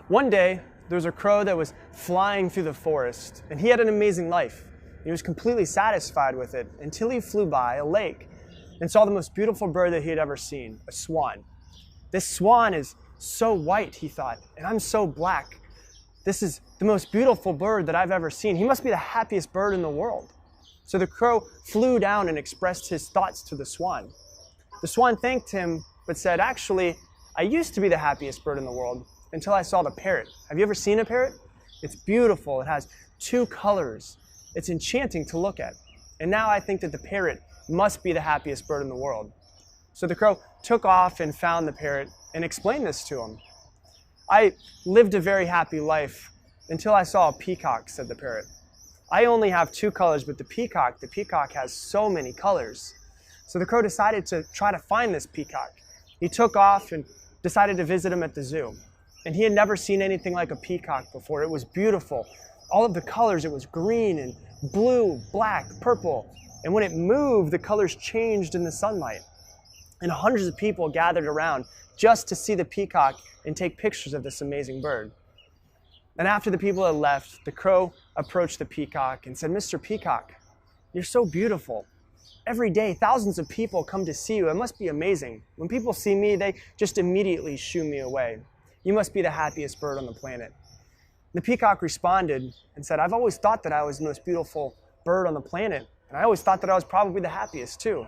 One day, there was a crow that was flying through the forest, and he had an amazing life. He was completely satisfied with it until he flew by a lake and saw the most beautiful bird that he had ever seen, a swan. This swan is so white, he thought, and I'm so black. This is the most beautiful bird that I've ever seen. He must be the happiest bird in the world. So the crow flew down and expressed his thoughts to the swan. The swan thanked him, but said, actually, I used to be the happiest bird in the world until I saw the parrot. Have you ever seen a parrot? It's beautiful. It has two colors. It's enchanting to look at. And now I think that the parrot must be the happiest bird in the world. So the crow took off and found the parrot and explained this to him. I lived a very happy life until I saw a peacock, said the parrot. I only have two colors, but the peacock has so many colors. So the crow decided to try to find this peacock. He took off and decided to visit him at the zoo. And he had never seen anything like a peacock before. It was beautiful. All of the colors, it was green and blue, black, purple. And when it moved, the colors changed in the sunlight. And hundreds of people gathered around just to see the peacock and take pictures of this amazing bird. And after the people had left, the crow approached the peacock and said, Mr. Peacock, you're so beautiful. Every day, thousands of people come to see you. It must be amazing. When people see me, they just immediately shoo me away. You must be the happiest bird on the planet. The peacock responded and said, I've always thought that I was the most beautiful bird on the planet, and I always thought that I was probably the happiest too.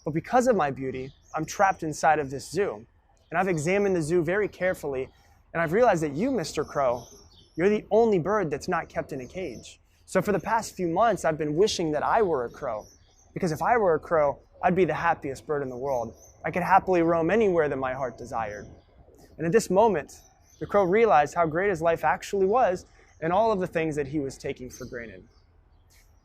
But because of my beauty, I'm trapped inside of this zoo. And I've examined the zoo very carefully, and I've realized that you, Mr. Crow, you're the only bird that's not kept in a cage. So for the past few months, I've been wishing that I were a crow. Because if I were a crow, I'd be the happiest bird in the world. I could happily roam anywhere that my heart desired. And at this moment, the crow realized how great his life actually was and all of the things that he was taking for granted.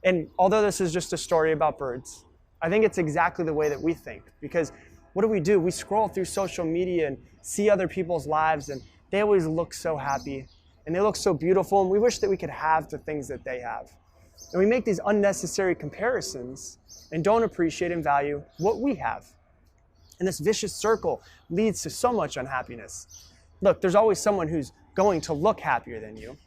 And although this is just a story about birds, I think it's exactly the way that we think. Because what do? We scroll through social media and see other people's lives, and they always look so happy, and they look so beautiful, and we wish that we could have the things that they have. And we make these unnecessary comparisons and don't appreciate and value what we have. And this vicious circle leads to so much unhappiness. Look, there's always someone who's going to look happier than you.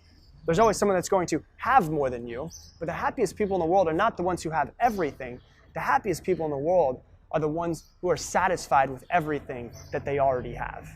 There's always someone that's going to have more than you. But the happiest people in the world are not the ones who have everything. The happiest people in the world are the ones who are satisfied with everything that they already have.